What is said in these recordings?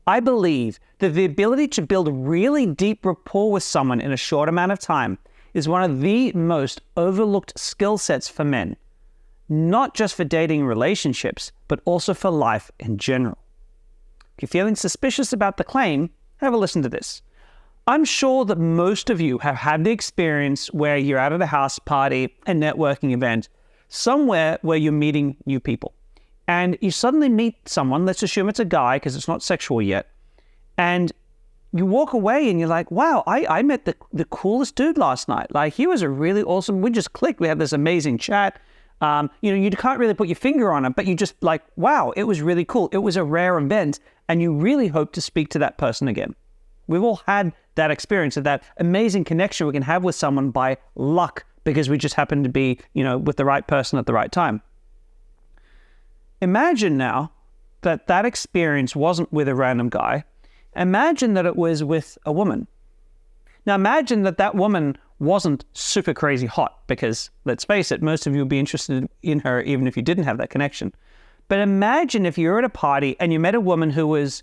I believe that the ability to build really deep rapport with someone in a short amount of time is one of the most overlooked skill sets for men, not just for dating relationships, but also for life in general. If you're feeling suspicious about the claim, have a listen to this. I'm sure that most of you have had the experience where you're out at a house party, a networking event, somewhere where you're meeting new people. And you suddenly meet someone, let's assume it's a guy because it's not sexual yet, and you walk away and you're like, wow, I met the coolest dude last night. Like, he was a really awesome, we just clicked, we had this amazing chat. You can't really put your finger on it, but you just like, wow, it was really cool. It was a rare event, and you really hope to speak to that person again. We've all had that experience of that amazing connection we can have with someone by luck because we just happened to be, with the right person at the right time. Imagine now that that experience wasn't with a random guy. Imagine that it was with a woman. Now imagine that that woman wasn't super crazy hot, because let's face it, most of you would be interested in her even if you didn't have that connection. But imagine if you're at a party and you met a woman who was,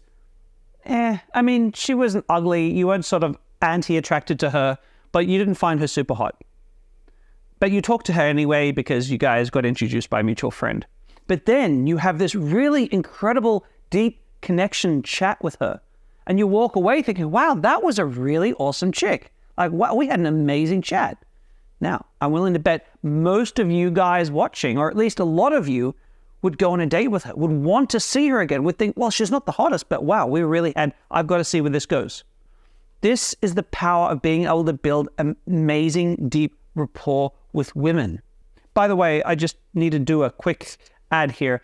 she wasn't ugly, you weren't sort of anti-attracted to her, but you didn't find her super hot. But you talked to her anyway because you guys got introduced by a mutual friend. But then you have this really incredible, deep connection chat with her. And you walk away thinking, wow, that was a really awesome chick. Like, wow, we had an amazing chat. Now, I'm willing to bet most of you guys watching, or at least a lot of you, would go on a date with her, would want to see her again, would think, well, she's not the hottest, but wow, I've got to see where this goes. This is the power of being able to build amazing, deep rapport with women. By the way, I just need to do a quick ad here.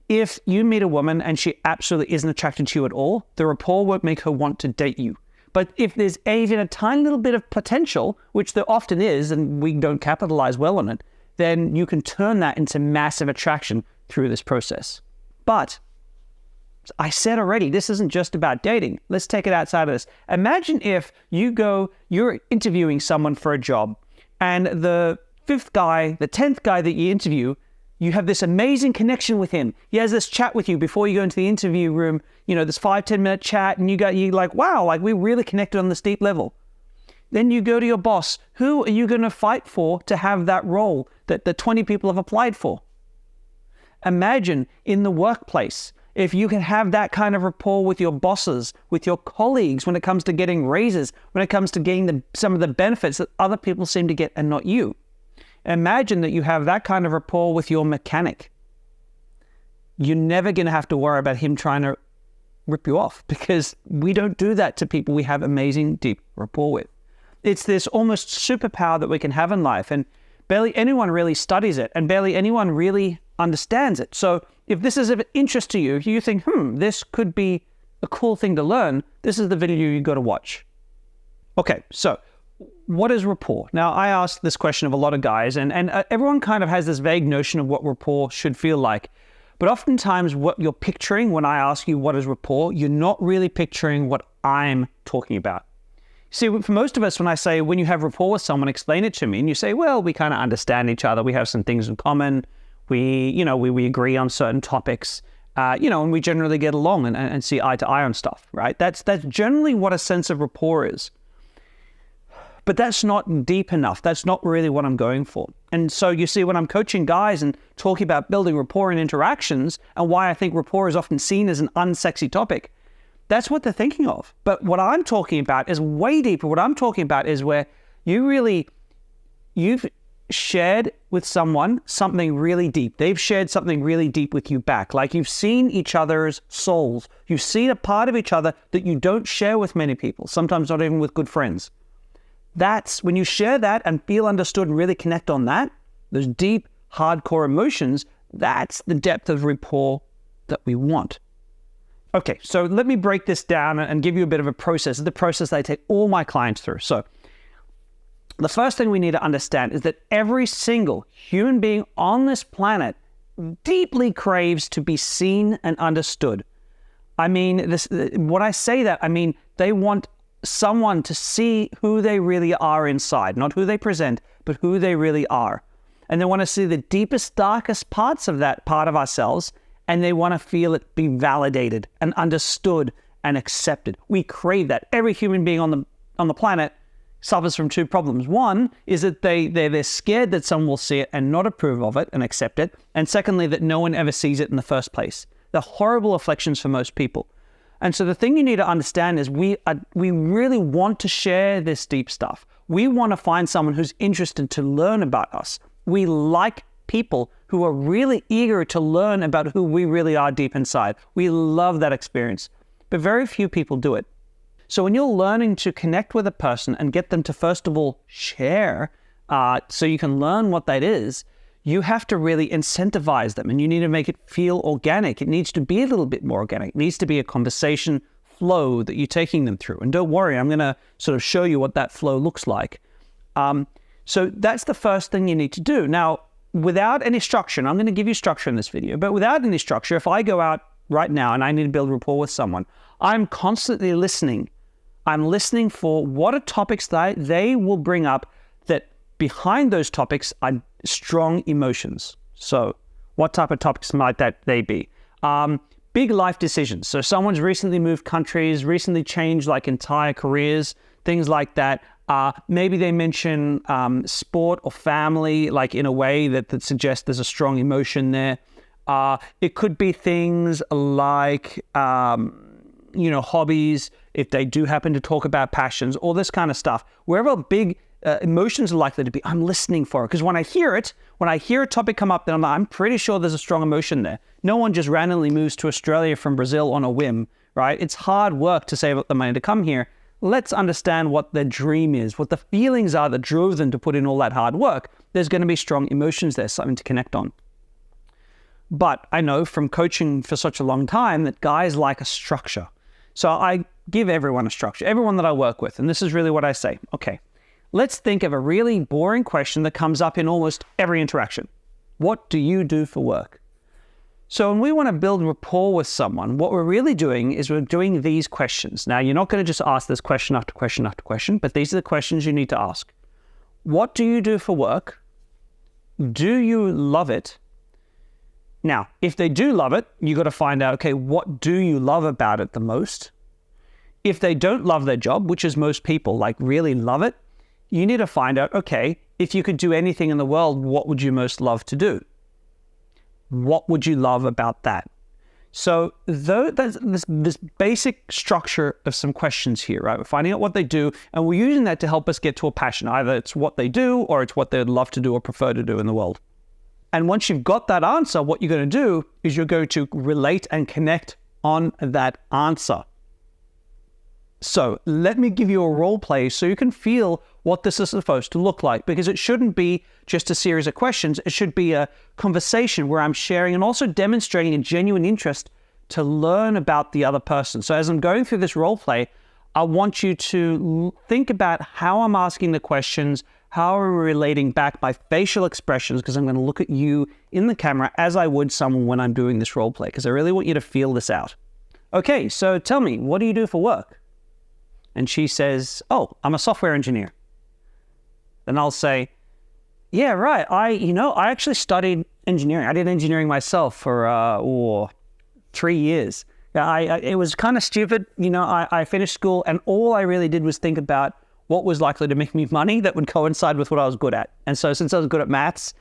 If you meet a woman and she absolutely isn't attracted to you at all, the rapport won't make her want to date you. But if there's even a tiny little bit of potential, which there often is, and we don't capitalize well on it, then you can turn that into massive attraction through this process. But I said already, this isn't just about dating. Let's take it outside of this. Imagine if you're interviewing someone for a job, and the 10th guy that you interview, you have this amazing connection with him. He has this chat with you before you go into the interview room, this 5-10 minute chat, and you like, wow, like we really connected on this deep level. Then you go to your boss. Who are you going to fight for to have that role that the 20 people have applied for? Imagine in the workplace, if you can have that kind of rapport with your bosses, with your colleagues, when it comes to getting raises, when it comes to getting some of the benefits that other people seem to get and not you. Imagine that you have that kind of rapport with your mechanic. You're never going to have to worry about him trying to rip you off, because we don't do that to people we have amazing, deep rapport with. It's this almost superpower that we can have in life, and barely anyone really studies it, and barely anyone really understands it. So if this is of interest to you, if you think, this could be a cool thing to learn, this is the video you've got to watch. Okay, so what is rapport? Now, I asked this question of a lot of guys, and everyone kind of has this vague notion of what rapport should feel like. But oftentimes what you're picturing when I ask you what is rapport, you're not really picturing what I'm talking about. See, for most of us, when I say, when you have rapport with someone, explain it to me, and you say, well, we kind of understand each other, we have some things in common, we agree on certain topics, and we generally get along and see eye to eye on stuff, right? That's generally what a sense of rapport is. But that's not deep enough. That's not really what I'm going for. And so you see, when I'm coaching guys and talking about building rapport in interactions, and why I think rapport is often seen as an unsexy topic, that's what they're thinking of. But what I'm talking about is way deeper. What I'm talking about is where you've shared with someone something really deep. They've shared something really deep with you back. Like, you've seen each other's souls. You've seen a part of each other that you don't share with many people, sometimes not even with good friends. That's when you share that and feel understood and really connect on that, those deep, hardcore emotions, that's the depth of rapport that we want. Okay, so let me break this down and give you a bit of a process. The process that I take all my clients through. So the first thing we need to understand is that every single human being on this planet deeply craves to be seen and understood. I mean, when I say that, I mean, they want someone to see who they really are inside, not who they present, but who they really are. And they want to see the deepest, darkest parts of that part of ourselves, and they want to feel it be validated and understood and accepted. We crave that. Every human being on the planet suffers from two problems. One is that they're scared that someone will see it and not approve of it and accept it. And secondly, that no one ever sees it in the first place. They're horrible afflictions for most people. And so the thing you need to understand is we really want to share this deep stuff. We want to find someone who's interested to learn about us. We like people who are really eager to learn about who we really are deep inside. We love that experience, but very few people do it. So when you're learning to connect with a person and get them to, first of all, share, so you can learn what that is, you have to really incentivize them, and you need to make it feel organic. It needs to be a little bit more organic. It needs to be a conversation flow that you're taking them through. And don't worry, I'm going to sort of show you what that flow looks like. So that's the first thing you need to do. Now, without any structure, and I'm going to give you structure in this video, but without any structure, if I go out right now and I need to build rapport with someone, I'm constantly listening. I'm listening for what are topics that they will bring up that behind those topics are strong emotions. So what type of topics might they be? Big life decisions. So someone's recently moved countries, recently changed like entire careers, things like that. Maybe they mention sport or family, like in a way that suggests there's a strong emotion there. It could be things like, hobbies, if they do happen to talk about passions, all this kind of stuff. Wherever big emotions are likely to be, I'm listening for it. Because when I hear a topic come up, then I'm pretty sure there's a strong emotion there. No one just randomly moves to Australia from Brazil on a whim, right? It's hard work to save up the money to come here. Let's understand what their dream is, what the feelings are that drove them to put in all that hard work. There's going to be strong emotions there, something to connect on. But I know from coaching for such a long time that guys like a structure. So I give everyone a structure, everyone that I work with. And this is really what I say. Okay, let's think of a really boring question that comes up in almost every interaction. What do you do for work? So when we want to build rapport with someone, what we're really doing is we're doing these questions. Now, you're not going to just ask this question after question after question, but these are the questions you need to ask. What do you do for work? Do you love it? Now, if they do love it, you got to find out, okay, what do you love about it the most? If they don't love their job, which is most people, like really love it, you need to find out, okay, if you could do anything in the world, what would you most love to do? What would you love about that? So there's this basic structure of some questions here, right? We're finding out what they do, and we're using that to help us get to a passion. Either it's what they do, or it's what they'd love to do or prefer to do in the world. And once you've got that answer, what you're going to do is you're going to relate and connect on that answer. So let me give you a role play so you can feel what this is supposed to look like, because it shouldn't be just a series of questions. It should be a conversation where I'm sharing and also demonstrating a genuine interest to learn about the other person. So as I'm going through this role play, I want you to think about how I'm asking the questions, how are we relating back by facial expressions, because I'm going to look at you in the camera as I would someone when I'm doing this role play, because I really want you to feel this out. Okay, so tell me, what do you do for work? And she says, oh, I'm a software engineer. Then I'll say, yeah, right. I actually studied engineering. I did engineering myself for 3 years. Yeah, it was kind of stupid. I finished school and all I really did was think about what was likely to make me money that would coincide with what I was good at. And so since I was good at maths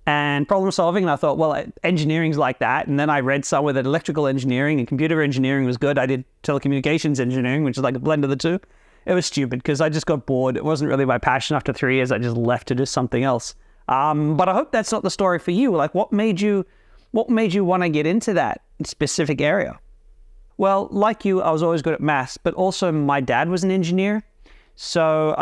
and problem solving, and I thought, well, engineering's like that. And then I read somewhere that electrical engineering and computer engineering was good. I did telecommunications engineering, which is like a blend of the two. It was stupid because I just got bored. It wasn't really my passion. After 3 years, I just left to do something else. But I hope that's not the story for you. Like, what made you want to get into that specific area? Well, like you, I was always good at maths, but also my dad was an engineer. So,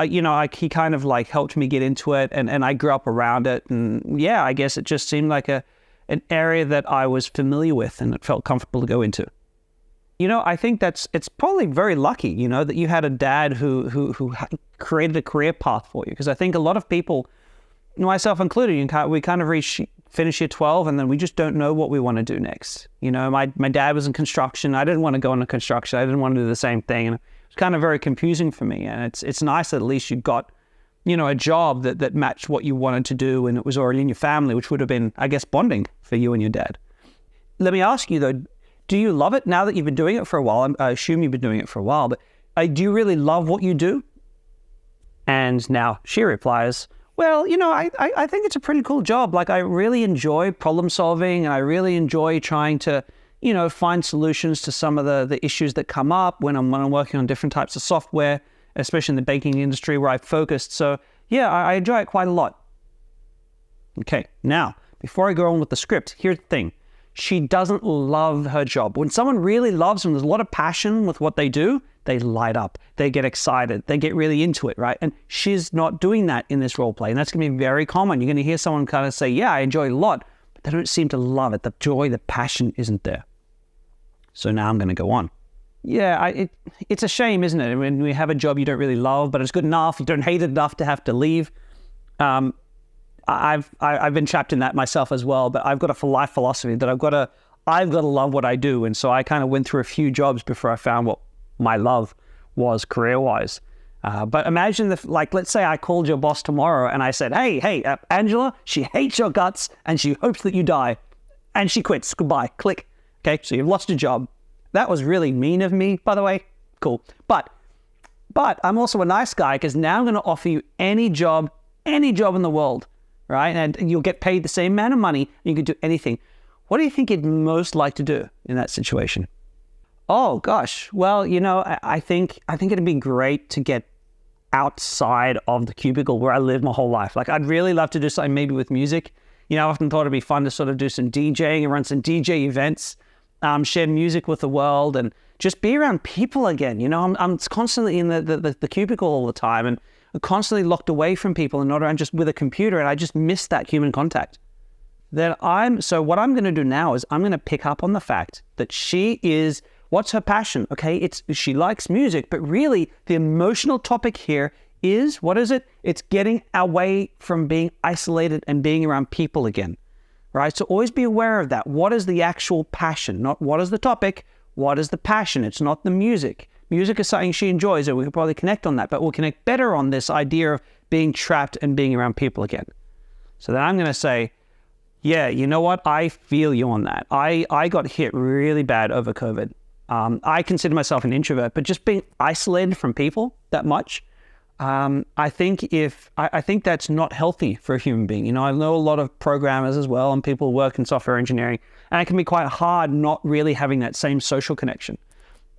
he kind of like helped me get into it, and I grew up around it. And yeah, I guess it just seemed like an area that I was familiar with and it felt comfortable to go into. I think it's probably very lucky, that you had a dad who created a career path for you. Because I think a lot of people, myself included, we kind of finish year 12 and then we just don't know what we want to do next. My dad was in construction. I didn't want to go into construction. I didn't want to do the same thing. And it's kind of very confusing for me. And it's nice that at least you got, a job that matched what you wanted to do and it was already in your family, which would have been, I guess, bonding for you and your dad. Let me ask you though, do you love it now that you've been doing it for a while? I assume you've been doing it for a while, but do you really love what you do? And now she replies, well, I think it's a pretty cool job. Like, I really enjoy problem solving, and I really enjoy trying to, find solutions to some of the issues that come up when I'm working on different types of software, especially in the banking industry where I've focused. So yeah, I enjoy it quite a lot. Okay, now, before I go on with the script, here's the thing. She doesn't love her job. When someone really loves them, there's a lot of passion with what they do, they light up, they get excited, they get really into it, right? And she's not doing that in this role play. And that's going to be very common. You're going to hear someone kind of say, yeah, I enjoy it a lot, but they don't seem to love it. The joy, the passion isn't there. So now I'm going to go on. Yeah, it's a shame, isn't it? When we have a job you don't really love, but it's good enough, you don't hate it enough to have to leave. I've been trapped in that myself as well, but I've got a life philosophy that I've got to love what I do. And so I kind of went through a few jobs before I found what my love was career-wise. But imagine let's say I called your boss tomorrow and I said, hey, Angela, she hates your guts and she hopes that you die. And she quits. Goodbye. Click. Okay, so you've lost your job. That was really mean of me, by the way. Cool. But I'm also a nice guy, because now I'm going to offer you any job in the world, right? And you'll get paid the same amount of money. And you can do anything. What do you think you'd most like to do in that situation? Oh gosh. Well, I think it'd be great to get outside of the cubicle where I lived my whole life. Like, I'd really love to do something maybe with music. I often thought it'd be fun to sort of do some DJing and run some DJ events, share music with the world, and just be around people again. I'm constantly in the cubicle all the time, and I'm constantly locked away from people and not around just with a computer, and I just miss that human contact. So what I'm going to do now is I'm going to pick up on the fact that what's her passion? Okay, she likes music, but really the emotional topic here is, what is it? It's getting away from being isolated and being around people again, right? So always be aware of that. What is the actual passion? Not what is the topic, what is the passion? It's not the music. Music is something she enjoys, and we can probably connect on that, but we'll connect better on this idea of being trapped and being around people again. So then I'm going to say, yeah, you know what? I feel you on that. I got hit really bad over COVID. I consider myself an introvert, but just being isolated from people that much, I think that's not healthy for a human being. I know a lot of programmers as well, and people work in software engineering, and it can be quite hard not really having that same social connection.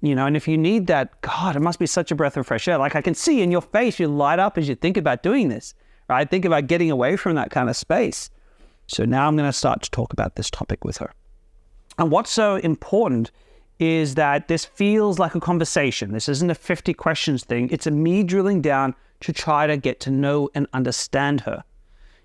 And if you need that, God, it must be such a breath of fresh air. Like, I can see in your face, you light up as you think about doing this, right? Think about getting away from that kind of space. So now I'm going to start to talk about this topic with her. And what's so important is that this feels like a conversation. This isn't a 50 questions thing. It's a me drilling down to try to get to know and understand her.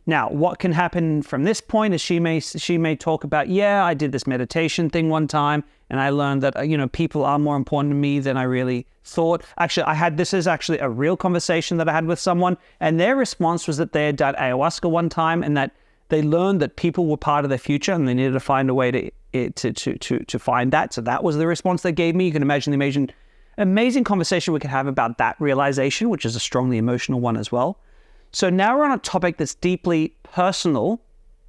Now, what can happen from this point is she may talk about, yeah, I did this meditation thing one time, and I learned that, people are more important to me than I really thought. Actually, this is actually a real conversation that I had with someone, and their response was that they had done ayahuasca one time, and that they learned that people were part of their future, and they needed to find a way to find that. So that was the response they gave me. You can imagine the amazing conversation we could have about that realization, which is a strongly emotional one as well. So now we're on a topic that's deeply personal,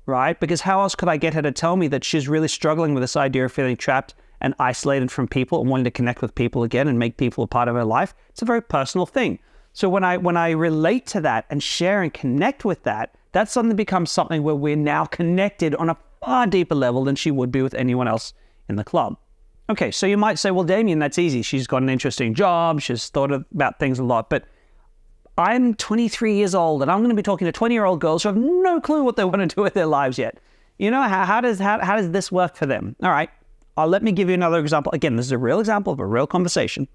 right? Because how else could I get her to tell me that she's really struggling with this idea of feeling trapped and isolated from people and wanting to connect with people again and make people a part of her life? It's a very personal thing. So when I relate to that and share and connect with that, that suddenly becomes something where we're now connected on a far deeper level than she would be with anyone else in the club. Okay, so you might say, well, Damien, that's easy. She's got an interesting job. She's thought about things a lot. But I'm 23 years old, and I'm going to be talking to 20-year-old girls who have no clue what they want to do with their lives yet. How does this work for them? All right, let me give you another example. Again, this is a real example of a real conversation.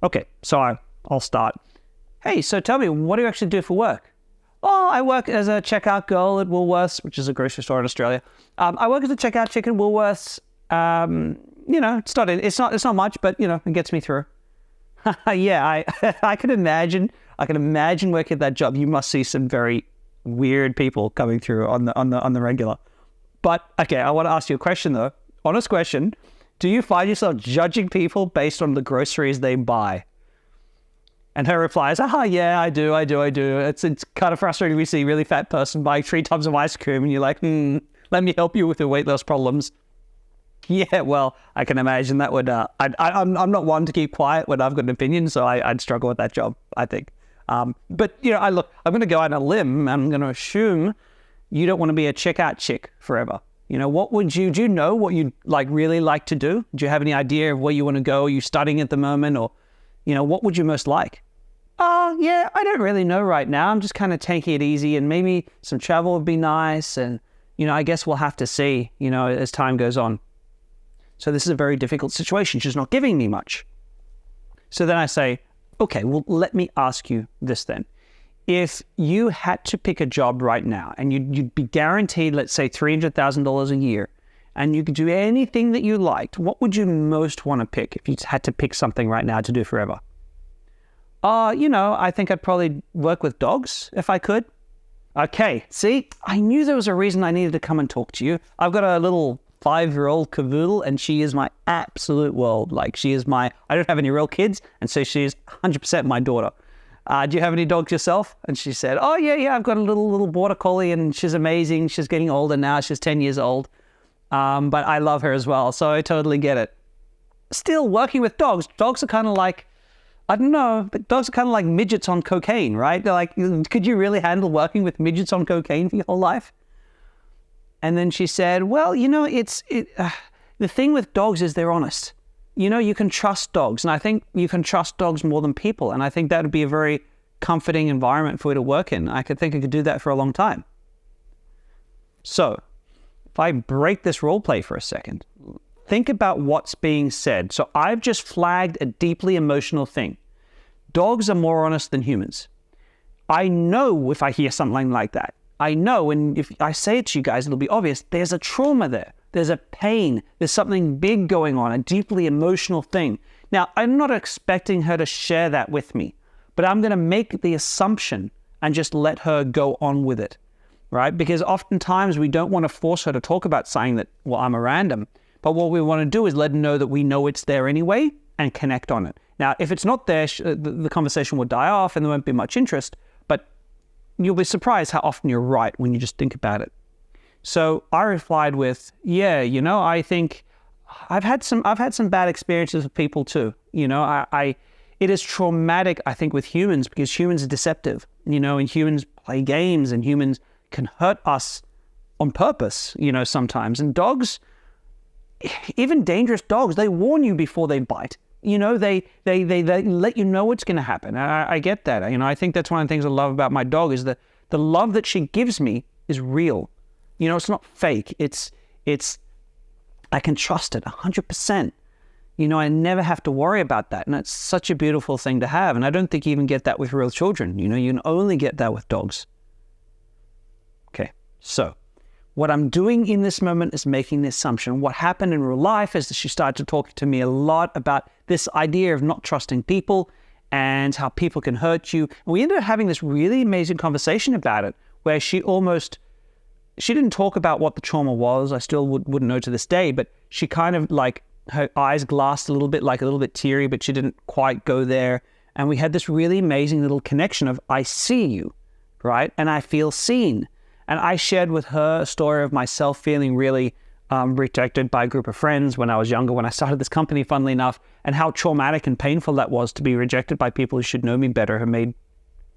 Okay, so I'll start. Hey, so tell me, what do you actually do for work? Oh, I work as a checkout girl at Woolworths, which is a grocery store in Australia. I work as a checkout chick at Woolworths. It's not much, but it gets me through. Yeah, I can imagine working at that job. You must see some very weird people coming through on the regular. But okay, I want to ask you a question though. Honest question. Do you find yourself judging people based on the groceries they buy? And her reply is, yeah, I do. It's kind of frustrating. We see a really fat person buying 3 tubs of ice cream and you're like, let me help you with your weight loss problems. Yeah, well, I can imagine that would. I'm not one to keep quiet when I've got an opinion, so I'd struggle with that job, I think. But I'm going to go out on a limb. I'm going to assume you don't want to be a checkout chick forever. What would do you know what you'd really like to do? Do you have any idea of where you want to go? Are you studying at the moment, or, what would you most like? Oh, yeah, I don't really know right now. I'm just kind of taking it easy, and maybe some travel would be nice. And, I guess we'll have to see, as time goes on. So this is a very difficult situation. She's not giving me much. So then I say, okay, well, let me ask you this then. If you had to pick a job right now and you'd be guaranteed, let's say, $300,000 a year, and you could do anything that you liked, what would you most want to pick if you had to pick something right now to do forever? I think I'd probably work with dogs if I could. Okay, see, I knew there was a reason I needed to come and talk to you. I've got a little 5-year-old cavoodle, and she is my absolute world. I don't have any real kids, and so she's 100% my daughter. Do you have any dogs yourself? And she said, oh, yeah, I've got a little border collie, and she's amazing. She's getting older now. She's 10 years old. But I love her as well, so I totally get it. Still, working with dogs are kind of like, I don't know, but dogs are kind of like midgets on cocaine, right? They're like, could you really handle working with midgets on cocaine for your whole life? And then she said, well, the thing with dogs is they're honest. You can trust dogs, and I think you can trust dogs more than people. And I think that would be a very comforting environment for you to work in. I could do that for a long time. So if I break this role play for a second, think about what's being said. So I've just flagged a deeply emotional thing. Dogs are more honest than humans. I know if I hear something like that. I know, and if I say it to you guys, it'll be obvious. There's a trauma there. There's a pain. There's something big going on, a deeply emotional thing. Now, I'm not expecting her to share that with me, but I'm going to make the assumption and just let her go on with it, right? Because oftentimes we don't want to force her to talk about saying that, well, I'm a random. But what we want to do is let her know that we know it's there anyway and connect on it. Now, if it's not there, the conversation will die off and there won't be much interest, but you'll be surprised how often you're right when you just think about it. So I replied with, yeah, I think I've had some bad experiences with people too. It is traumatic, I think, with humans, because humans are deceptive, and humans play games, and humans can hurt us on purpose, sometimes. And dogs, even dangerous dogs, they warn you before they bite. They let you know what's going to happen. I get that. I think that's one of the things I love about my dog is that the love that she gives me is real. It's not fake. It's I can trust it 100%. I never have to worry about that. And it's such a beautiful thing to have. And I don't think you even get that with real children. You can only get that with dogs. Okay, so what I'm doing in this moment is making the assumption. What happened in real life is that she started to talk to me a lot about this idea of not trusting people and how people can hurt you. And we ended up having this really amazing conversation about it, where she didn't talk about what the trauma was. I still wouldn't know to this day, but she kind of her eyes glassed a little bit teary, but she didn't quite go there. And we had this really amazing little connection of, I see you, right? And I feel seen. And I shared with her a story of myself feeling really rejected by a group of friends when I was younger, when I started this company, funnily enough, and how traumatic and painful that was to be rejected by people who should know me better, who made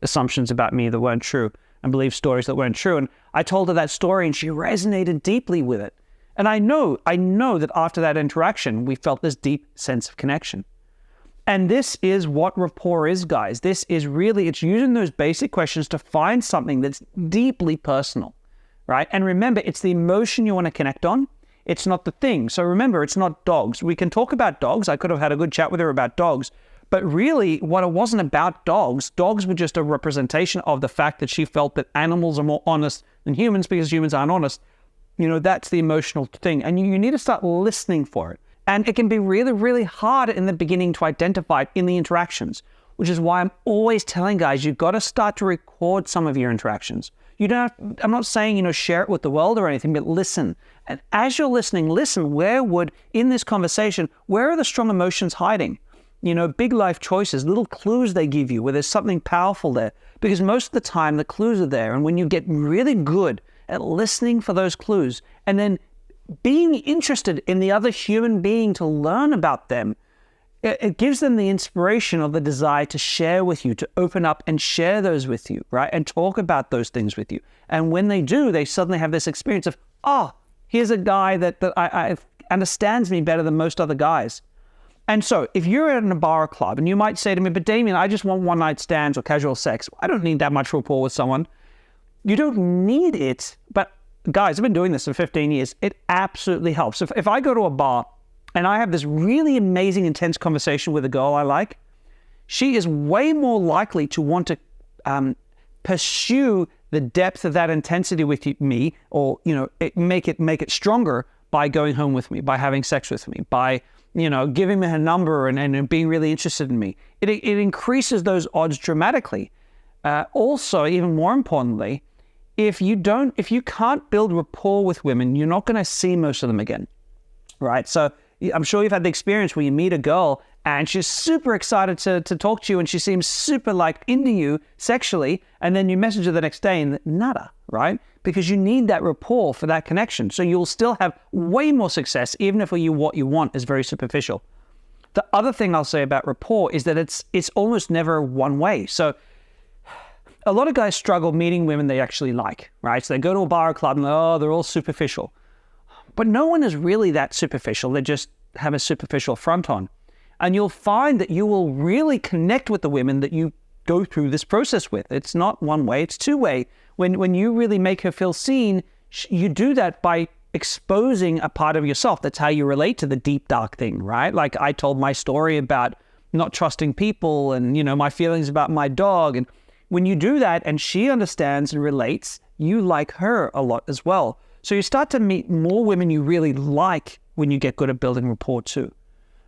assumptions about me that weren't true and believed stories that weren't true. And I told her that story, and she resonated deeply with it. And I know that after that interaction, we felt this deep sense of connection. And this is what rapport is, guys. It's using those basic questions to find something that's deeply personal, right? And remember, it's the emotion you want to connect on. It's not the thing. So remember, it's not dogs. We can talk about dogs. I could have had a good chat with her about dogs, but really what it wasn't about dogs were just a representation of the fact that she felt that animals are more honest than humans because humans aren't honest. That's the emotional thing. And you need to start listening for it. And it can be really, really hard in the beginning to identify it in the interactions, which is why I'm always telling guys, you've got to start to record some of your interactions. I'm not saying, share it with the world or anything, but listen. And as you're listening, listen, in this conversation, where are the strong emotions hiding? Big life choices, little clues they give you where there's something powerful there. Because most of the time, the clues are there. And when you get really good at listening for those clues and then being interested in the other human being to learn about them, it gives them the inspiration or the desire to share with you, to open up and share those with you, right? And talk about those things with you. And when they do, they suddenly have this experience of, oh, here's a guy that I understands me better than most other guys. And so if you're at a bar or club and you might say to me, but Damien, I just want one night stands or casual sex. I don't need that much rapport with someone. You don't need it. But guys, I've been doing this for 15 years. It absolutely helps. If I go to a bar and I have this really amazing, intense conversation with a girl I like, she is way more likely to want to pursue the depth of that intensity with me, or make it stronger by going home with me, by having sex with me, by giving me her number and being really interested in me. It increases those odds dramatically. Also, even more importantly, if you can't build rapport with women, you're not going to see most of them again, right? So I'm sure you've had the experience where you meet a girl and she's super excited to talk to you and she seems super into you sexually, and then you message her the next day and nada, right? Because you need that rapport for that connection. So you'll still have way more success, even if what you want is very superficial. The other thing I'll say about rapport is that it's almost never one way. So a lot of guys struggle meeting women they actually like, right? So they go to a bar or club and they're all superficial. But no one is really that superficial. They just have a superficial front on. And you'll find that you will really connect with the women that you go through this process with. It's not one way, it's two way. When you really make her feel seen, you do that by exposing a part of yourself. That's how you relate to the deep, dark thing, right? Like I told my story about not trusting people and, my feelings about my dog. And when you do that and she understands and relates, you like her a lot as well. So you start to meet more women you really like when you get good at building rapport too.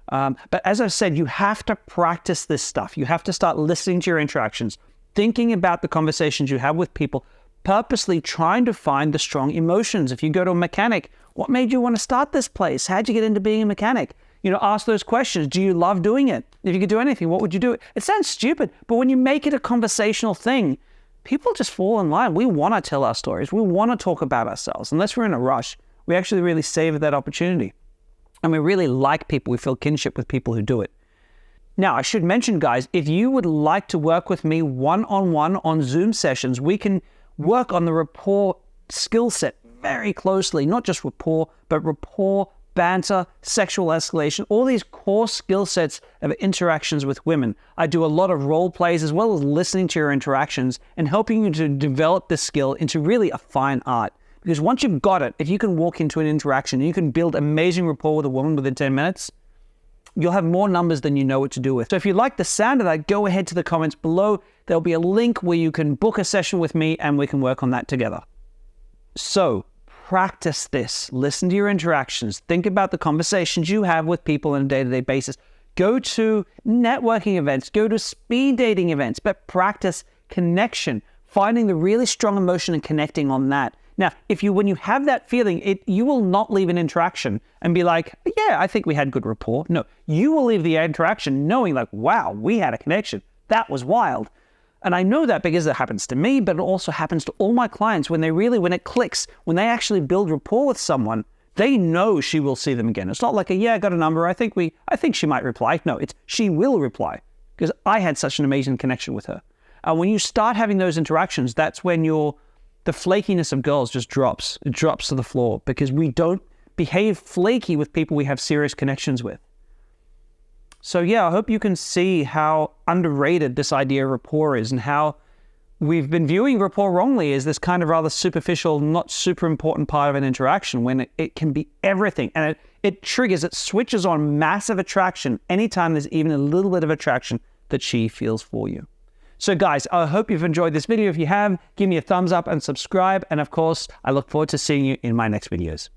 But as I said, you have to practice this stuff. You have to start listening to your interactions, thinking about the conversations you have with people, purposely trying to find the strong emotions. If you go to a mechanic, what made you want to start this place? How'd you get into being a mechanic? Ask those questions. Do you love doing it? If you could do anything, what would you do? It sounds stupid, but when you make it a conversational thing, people just fall in line. We want to tell our stories. We want to talk about ourselves. Unless we're in a rush, we actually really savor that opportunity. And we really like people. We feel kinship with people who do it. Now, I should mention, guys, if you would like to work with me one-on-one on Zoom sessions, we can work on the rapport skill set very closely. Not just rapport, but rapport, banter, sexual escalation, all these core skill sets of interactions with women. I do a lot of role plays as well as listening to your interactions and helping you to develop this skill into really a fine art. Because once you've got it, if you can walk into an interaction and you can build amazing rapport with a woman within 10 minutes, you'll have more numbers than you know what to do with. So if you like the sound of that, go ahead to the comments below. There'll be a link where you can book a session with me and we can work on that together. So practice this. Listen to your interactions. Think about the conversations you have with people on a day-to-day basis. Go to networking events. Go to speed dating events. But practice connection, finding the really strong emotion and connecting on that. Now, when you have that feeling, you will not leave an interaction and be like, yeah, I think we had good rapport. No, you will leave the interaction knowing wow, we had a connection. That was wild. And I know that because it happens to me, but it also happens to all my clients when it clicks, when they actually build rapport with someone, they know she will see them again. It's not like I got a number. I think she might reply. No, it's she will reply because I had such an amazing connection with her. And when you start having those interactions, that's when the flakiness of girls just drops. It drops to the floor because we don't behave flaky with people we have serious connections with. So yeah, I hope you can see how underrated this idea of rapport is and how we've been viewing rapport wrongly as this kind of rather superficial, not super important part of an interaction when it can be everything. And it switches on massive attraction anytime there's even a little bit of attraction that she feels for you. So guys, I hope you've enjoyed this video. If you have, give me a thumbs up and subscribe. And of course, I look forward to seeing you in my next videos.